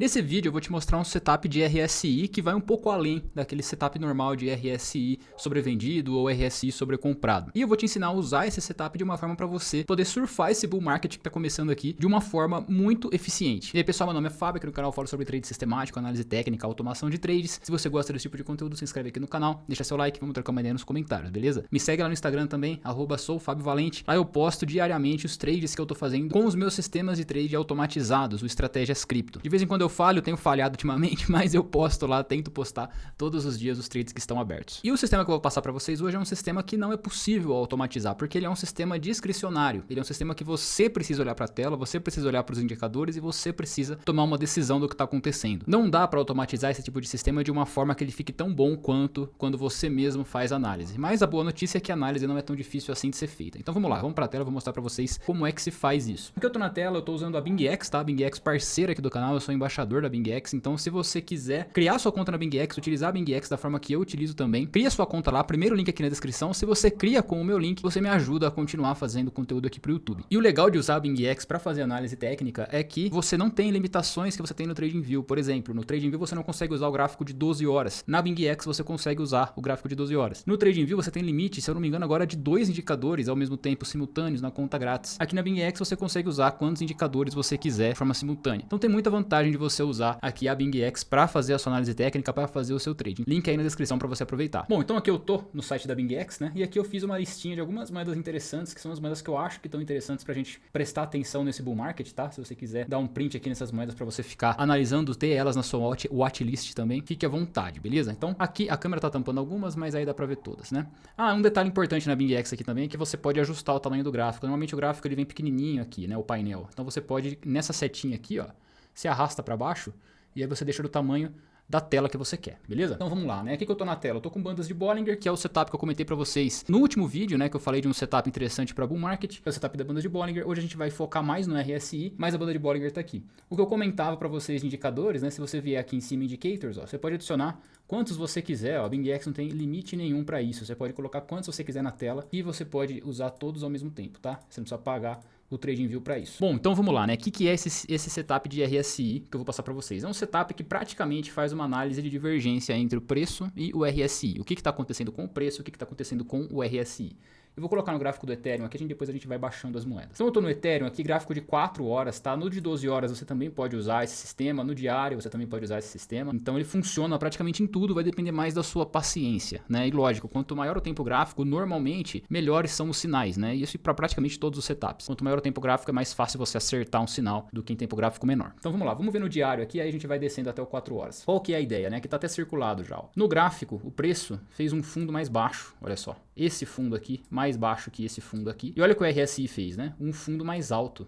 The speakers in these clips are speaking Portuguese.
Nesse vídeo eu vou te mostrar um setup de RSI que vai um pouco além daquele setup normal de RSI sobrevendido ou RSI sobrecomprado. E eu vou te ensinar a usar esse setup de uma forma para você poder surfar esse bull market que está começando aqui de uma forma muito eficiente. E aí pessoal, meu nome é Fábio, aqui no canal eu falo sobre trade sistemático, análise técnica, automação de trades. Se você gosta desse tipo de conteúdo, se inscreve aqui no canal, deixa seu like, vamos trocar uma ideia nos comentários, beleza? Me segue lá no Instagram também, @soufabiovalente. Lá eu posto diariamente os trades que eu tô fazendo com os meus sistemas de trade automatizados, o Estratégias Cripto. De vez em quando eu tenho falhado ultimamente, mas eu posto lá, tento postar todos os dias os trades que estão abertos. E o sistema que eu vou passar para vocês hoje é um sistema que não é possível automatizar, porque ele é um sistema discricionário. Ele é um sistema que você precisa olhar para a tela, você precisa olhar para os indicadores e você precisa tomar uma decisão do que está acontecendo. Não dá para automatizar esse tipo de sistema de uma forma que ele fique tão bom quanto quando você mesmo faz análise. Mas a boa notícia é que a análise não é tão difícil assim de ser feita. Então vamos lá, vamos para a tela, vou mostrar para vocês como é que se faz isso. Aqui eu tô na tela, eu tô usando a BingX, tá? A BingX parceira aqui do canal, eu sou embaixador da BingX, então se você quiser criar sua conta na BingX, utilizar a BingX da forma que eu utilizo também, cria sua conta lá, primeiro link aqui na descrição. Se você cria com o meu link, você me ajuda a continuar fazendo conteúdo aqui pro YouTube. E o legal de usar a BingX para fazer análise técnica é que você não tem limitações que você tem no TradingView. Por exemplo, no TradingView você não consegue usar o gráfico de 12 horas. Na BingX você consegue usar o gráfico de 12 horas. No TradingView você tem limite, se eu não me engano agora, de 2 indicadores ao mesmo tempo simultâneos na conta grátis. Aqui na BingX você consegue usar quantos indicadores você quiser de forma simultânea. Então tem muita vantagem de você usar aqui a BingX para fazer a sua análise técnica, para fazer o seu trading. Link aí na descrição para você aproveitar. Bom, então aqui eu tô no site da BingX, né? E aqui eu fiz uma listinha de algumas moedas interessantes, que são as moedas que eu acho que estão interessantes pra gente prestar atenção nesse bull market, tá? Se você quiser dar um print aqui nessas moedas para você ficar analisando, ter elas na sua watchlist também, fique à vontade, beleza? Então aqui a câmera tá tampando algumas, mas aí dá pra ver todas, né? Ah, um detalhe importante na BingX aqui também é que você pode ajustar o tamanho do gráfico. Normalmente o gráfico ele vem pequenininho aqui, né? O painel. Então você pode, nessa setinha aqui, ó, se arrasta para baixo e aí você deixa do tamanho da tela que você quer, beleza? Então vamos lá, né? Aqui que eu tô na tela, eu tô com bandas de Bollinger, que é o setup que eu comentei pra vocês no último vídeo, né? Que eu falei de um setup interessante pra bull market, que é o setup da banda de Bollinger. Hoje a gente vai focar mais no RSI, mas a banda de Bollinger tá aqui. O que eu comentava pra vocês de indicadores, né? Se você vier aqui em cima Indicators, ó, você pode adicionar quantos você quiser, ó. A BingX não tem limite nenhum pra isso. Você pode colocar quantos você quiser na tela e você pode usar todos ao mesmo tempo, tá? Você não precisa pagar o TradingView para isso. Bom, então vamos lá, né? O que é esse setup de RSI que eu vou passar para vocês? É um setup que praticamente faz uma análise de divergência entre o preço e o RSI. O que está acontecendo com o preço, o que está acontecendo com o RSI. Eu vou colocar no gráfico do Ethereum aqui, depois a gente vai baixando as moedas. Então eu estou no Ethereum aqui, gráfico de 4 horas, tá? No de 12 horas você também pode usar esse sistema, no diário você também pode usar esse sistema. Então ele funciona praticamente em tudo, vai depender mais da sua paciência, né? E lógico, quanto maior o tempo gráfico, normalmente melhores são os sinais, né? E isso para praticamente todos os setups. Quanto maior o tempo gráfico, é mais fácil você acertar um sinal do que em tempo gráfico menor. Então vamos lá, vamos ver no diário aqui, aí a gente vai descendo até o 4 horas. Qual que é a ideia, né? Que tá até circulado já, ó. No gráfico, o preço fez um fundo mais baixo, olha só. Esse fundo aqui, mais baixo que esse fundo aqui. E olha o que o RSI fez, né? Um fundo mais alto.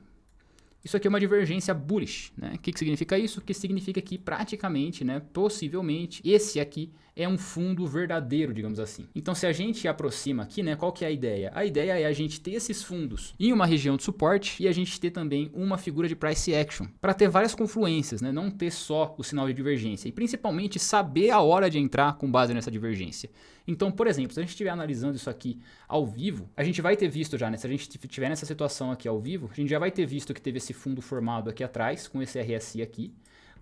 Isso aqui é uma divergência bullish, né? O que significa isso? Que significa que praticamente, né, possivelmente, esse aqui é um fundo verdadeiro, digamos assim. Então se a gente aproxima aqui, né, qual que é a ideia? A ideia é a gente ter esses fundos em uma região de suporte e a gente ter também uma figura de price action, para ter várias confluências, né? Não ter só o sinal de divergência e principalmente saber a hora de entrar com base nessa divergência. Então, por exemplo, se a gente estiver analisando isso aqui ao vivo, a gente vai ter visto já, né? Se a gente estiver nessa situação aqui ao vivo, a gente já vai ter visto que teve esse fundo formado aqui atrás, com esse RSI aqui.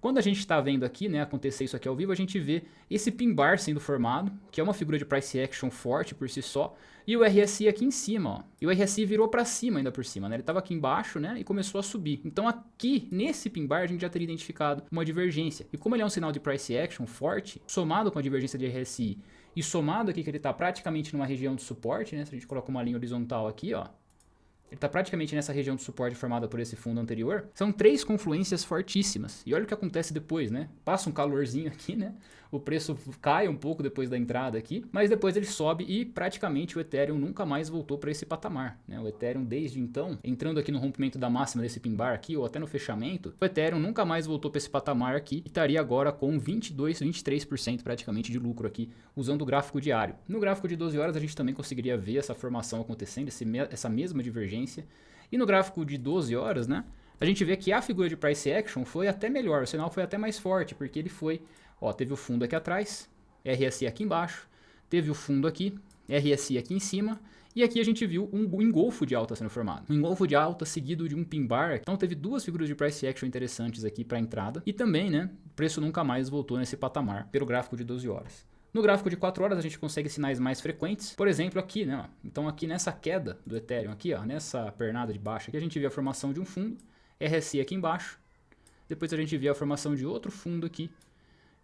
Quando a gente está vendo aqui, né, acontecer isso aqui ao vivo, a gente vê esse pin bar sendo formado, que é uma figura de price action forte por si só, e o RSI aqui em cima, ó. E o RSI virou para cima ainda por cima, né? Ele estava aqui embaixo, né, e começou a subir. Então aqui, nesse pin bar, a gente já teria identificado uma divergência. E como ele é um sinal de price action forte, somado com a divergência de RSI, e somado aqui que ele está praticamente numa região de suporte, né? Se a gente coloca uma linha horizontal aqui, ó. Ele está praticamente nessa região de suporte formada por esse fundo anterior. São 3 confluências fortíssimas. E olha o que acontece depois, né? Passa um calorzinho aqui, né? O preço cai um pouco depois da entrada aqui, mas depois ele sobe e praticamente o Ethereum nunca mais voltou para esse patamar, né? O Ethereum desde então, entrando aqui no rompimento da máxima desse pin bar aqui, ou até no fechamento, o Ethereum nunca mais voltou para esse patamar aqui e estaria agora com 22, 23% praticamente de lucro aqui, usando o gráfico diário. No gráfico de 12 horas a gente também conseguiria ver essa formação acontecendo, essa mesma divergência. E no gráfico de 12 horas, né, a gente vê que a figura de price action foi até melhor, o sinal foi até mais forte, porque ele foi, ó, teve o fundo aqui atrás, RSI aqui embaixo, teve o fundo aqui, RSI aqui em cima, E aqui a gente viu um engolfo de alta sendo formado. Um engolfo de alta seguido de um pin bar. Então teve duas figuras de price action interessantes aqui para entrada. E também, né, o preço nunca mais voltou nesse patamar pelo gráfico de 12 horas. No gráfico de 4 horas a gente consegue sinais mais frequentes. Por exemplo, aqui, né, ó. Então aqui nessa queda do Ethereum, aqui, ó, nessa pernada de baixo aqui, a gente vê a formação de um fundo, RSI aqui embaixo. Depois a gente vê a formação de outro fundo aqui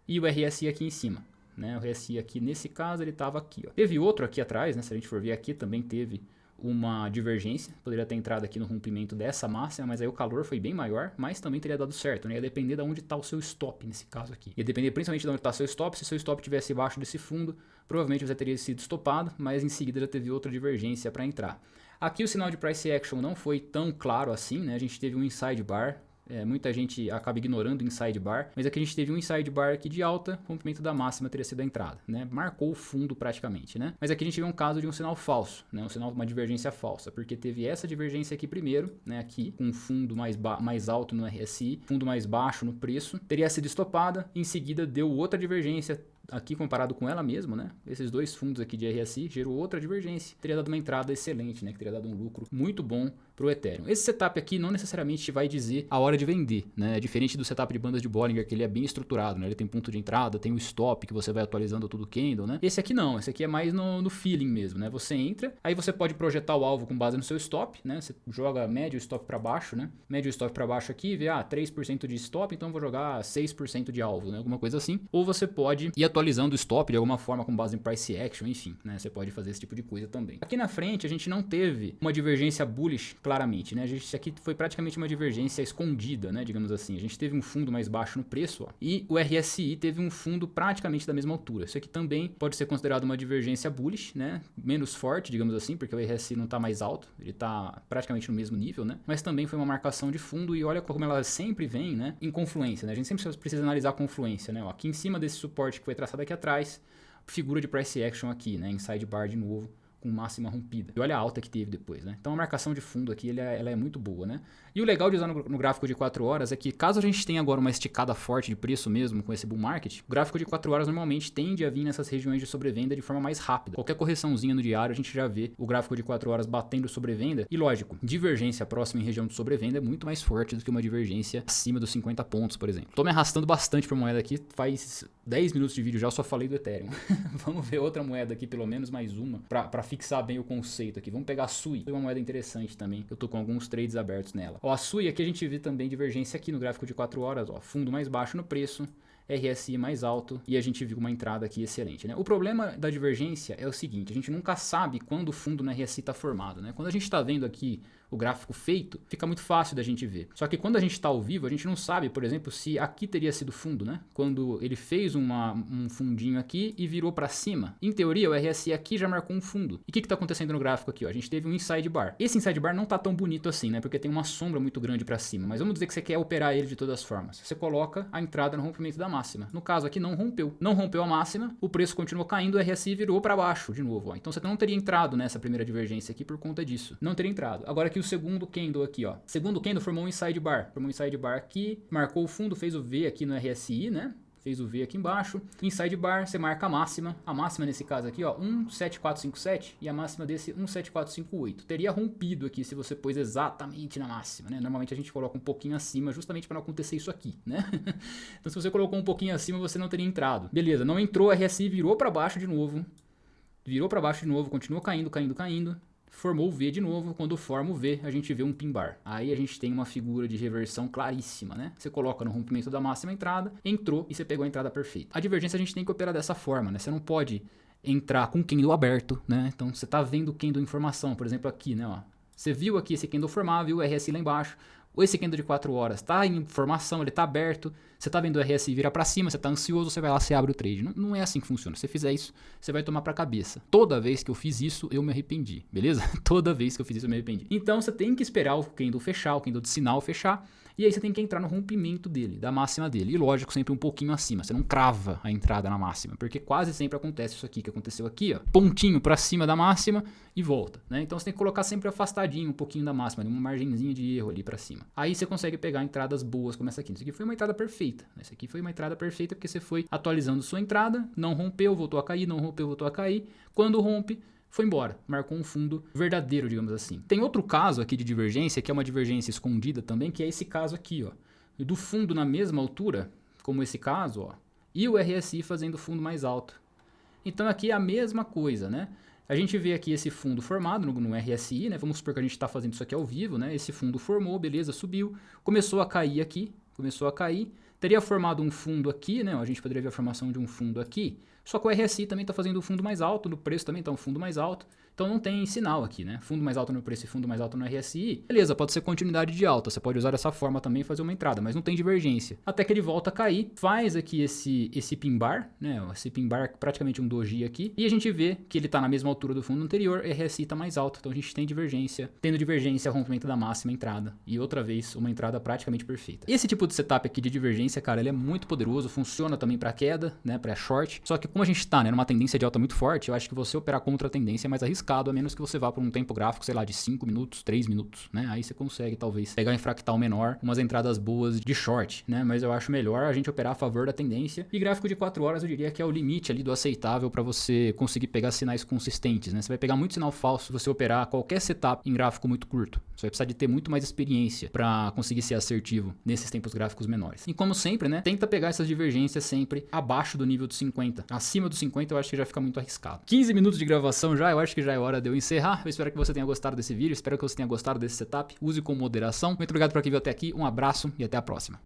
e o RSI aqui em cima. Né, o RSI aqui, nesse caso, ele estava aqui. Ó. Teve outro aqui atrás, né, se a gente for ver aqui, também teve uma divergência. Poderia ter entrado aqui no rompimento dessa máxima, mas aí o calor foi bem maior, mas também teria dado certo. Né, ia depender de onde está o seu stop nesse caso aqui. Ia depender principalmente de onde está o seu stop. Se seu stop estivesse abaixo desse fundo, provavelmente você teria sido estopado, mas em seguida já teve outra divergência para entrar. Aqui o sinal de price action não foi tão claro assim, né? A gente teve um inside bar. Muita gente acaba ignorando o inside bar, mas aqui a gente teve um inside bar aqui de alta, rompimento da máxima teria sido a entrada, né? Marcou o fundo praticamente, né? Mas aqui a gente vê um caso de um sinal falso, né? Um sinal de uma divergência falsa, porque teve essa divergência aqui primeiro, né? Aqui, com um fundo mais alto no RSI, fundo mais baixo no preço, teria sido estopada, em seguida deu outra divergência, aqui comparado com ela mesma, né? Esses dois fundos aqui de RSI gerou outra divergência, teria dado uma entrada excelente, né? Que teria dado um lucro muito bom para o Ethereum. Esse setup aqui não necessariamente vai dizer a hora de vender, né? É diferente do setup de bandas de Bollinger, que ele é bem estruturado, né? Ele tem ponto de entrada, tem o stop que você vai atualizando todo o candle, né? Esse aqui não, esse aqui é mais no feeling mesmo, né? Você entra, aí você pode projetar o alvo com base no seu stop, né? Você joga médio stop para baixo, né? Médio stop para baixo aqui, vê 3% de stop, então eu vou jogar 6% de alvo, né? Alguma coisa assim. Ou você pode ir atualizando o stop de alguma forma com base em price action, enfim, né? Você pode fazer esse tipo de coisa também. Aqui na frente a gente não teve uma divergência bullish claramente, né? Isso aqui foi praticamente uma divergência escondida, né? Digamos assim. A gente teve um fundo mais baixo no preço, ó, e o RSI teve um fundo praticamente da mesma altura. Isso aqui também pode ser considerado uma divergência bullish, né? Menos forte, digamos assim, porque o RSI não está mais alto, ele está praticamente no mesmo nível, né? Mas também foi uma marcação de fundo e olha como ela sempre vem, né? Em confluência, né? A gente sempre precisa analisar a confluência, né? Ó, aqui em cima desse suporte que foi traçado aqui atrás, figura de price action aqui, né? Inside bar de novo, com máxima rompida. E olha a alta que teve depois, né? Então a marcação de fundo aqui, ela é muito boa, né? E o legal de usar no gráfico de 4 horas é que caso a gente tenha agora uma esticada forte de preço mesmo com esse bull market, o gráfico de 4 horas normalmente tende a vir nessas regiões de sobrevenda de forma mais rápida. Qualquer correçãozinha no diário a gente já vê o gráfico de 4 horas batendo sobrevenda. E lógico, divergência próxima em região de sobrevenda é muito mais forte do que uma divergência acima dos 50 pontos, por exemplo. Tô me arrastando bastante pra moeda aqui, faz 10 minutos de vídeo já, eu só falei do Ethereum. Vamos ver outra moeda aqui, pelo menos mais uma, pra fixar bem o conceito aqui. Vamos pegar a SUI, é uma moeda interessante também, eu tô com alguns trades abertos nela. Ó, a SUI aqui a gente vê também divergência aqui no gráfico de 4 horas, ó, fundo mais baixo no preço, RSI mais alto e a gente viu uma entrada aqui excelente, né? O problema da divergência é o seguinte, a gente nunca sabe quando o fundo no RSI está formado, né? Quando a gente está vendo aqui o gráfico feito, fica muito fácil da gente ver. Só que quando a gente está ao vivo, a gente não sabe, por exemplo, se aqui teria sido fundo, né? Quando ele fez um fundinho aqui e virou para cima. Em teoria, o RSI aqui já marcou um fundo. E o que está acontecendo no gráfico aqui? Ó? A gente teve um inside bar. Esse inside bar não está tão bonito assim, né? Porque tem uma sombra muito grande para cima. Mas vamos dizer que você quer operar ele de todas as formas. Você coloca a entrada no rompimento da máxima. No caso aqui, não rompeu. Não rompeu a máxima, o preço continuou caindo, o RSI virou para baixo de novo. Ó. Então você não teria entrado nessa primeira divergência aqui por conta disso. Não teria entrado. Agora aqui o segundo candle aqui, ó. Segundo candle formou um inside bar. Formou um inside bar aqui, marcou o fundo, fez o V aqui no RSI, né? Fez o V aqui embaixo. Inside bar, você marca a máxima. A máxima nesse caso aqui, ó, 17457 e a máxima desse 17458. Teria rompido aqui se você pôs exatamente na máxima, né? Normalmente a gente coloca um pouquinho acima justamente para não acontecer isso aqui, né? Então se você colocou um pouquinho acima, você não teria entrado. Beleza, não entrou, RSI virou para baixo de novo. Virou para baixo de novo, continuou caindo, caindo, caindo. Formou o V de novo, quando forma o V, a gente vê um pin bar. Aí a gente tem uma figura de reversão claríssima, né? Você coloca no rompimento da máxima entrada, entrou e você pegou a entrada perfeita. A divergência a gente tem que operar dessa forma, né? Você não pode entrar com o candle aberto, né? Então você tá vendo o candle em formação, por exemplo aqui, né? Ó. Você viu aqui esse candle formar, viu o RSI lá embaixo. Esse candle de 4 horas está em formação, ele está aberto, você está vendo o RSI virar para cima, você está ansioso, você vai lá, você abre o trade. Não é assim que funciona. Se você fizer isso, você vai tomar para a cabeça. Toda vez que eu fiz isso, eu me arrependi, beleza? Toda vez que eu fiz isso, eu me arrependi. Então você tem que esperar o candle fechar, o candle de sinal fechar, e aí você tem que entrar no rompimento dele, da máxima dele. E lógico, sempre um pouquinho acima. Você não crava a entrada na máxima, porque quase sempre acontece isso aqui que aconteceu aqui, ó. Pontinho para cima da máxima e volta, né? Então você tem que colocar sempre afastadinho um pouquinho da máxima, uma margenzinha de erro ali para cima. Aí você consegue pegar entradas boas como essa aqui. Isso aqui foi uma entrada perfeita. Essa aqui foi uma entrada perfeita porque você foi atualizando sua entrada, não rompeu, voltou a cair, não rompeu, voltou a cair. Quando rompe, foi embora, marcou um fundo verdadeiro, digamos assim. Tem outro caso aqui de divergência, que é uma divergência escondida também, que é esse caso aqui, ó, do fundo na mesma altura, como esse caso, ó, e o RSI fazendo fundo mais alto. Então aqui é a mesma coisa, né? A gente vê aqui esse fundo formado no RSI, né? Vamos supor que a gente está fazendo isso aqui ao vivo, né? Esse fundo formou, beleza, subiu, começou a cair aqui, teria formado um fundo aqui, né? A gente poderia ver a formação de um fundo aqui, só que o RSI também está fazendo um fundo mais alto, no preço também está um fundo mais alto, então não tem sinal aqui, né? Fundo mais alto no preço e fundo mais alto no RSI, beleza, pode ser continuidade de alta, você pode usar dessa forma também e fazer uma entrada, mas não tem divergência. Até que ele volta a cair, faz aqui esse pin bar, né? Esse pin bar praticamente um doji aqui, e a gente vê que ele está na mesma altura do fundo anterior, RSI está mais alto, então a gente tem divergência. Tendo divergência, rompimento da máxima, entrada, e outra vez uma entrada praticamente perfeita. Esse tipo de setup aqui de divergência, cara, ele é muito poderoso, funciona também para queda, né? Para short, só que como a gente está, né, numa tendência de alta muito forte, eu acho que você operar contra a tendência é mais arriscado, a menos que você vá para um tempo gráfico, sei lá, de 5 minutos, 3 minutos, né? Aí você consegue, talvez, pegar em fractal menor, umas entradas boas de short, né? Mas eu acho melhor a gente operar a favor da tendência. E gráfico de 4 horas, eu diria que é o limite ali do aceitável para você conseguir pegar sinais consistentes, né? Você vai pegar muito sinal falso se você operar qualquer setup em gráfico muito curto. Você vai precisar de ter muito mais experiência para conseguir ser assertivo nesses tempos gráficos menores. E como sempre, né? Tenta pegar essas divergências sempre abaixo do nível dos 50. Acima dos 50 eu acho que já fica muito arriscado. 15 minutos de gravação já, eu acho que já é hora de eu encerrar. Eu espero que você tenha gostado desse vídeo, espero que você tenha gostado desse setup. Use com moderação. Muito obrigado por quem viu até aqui, um abraço e até a próxima.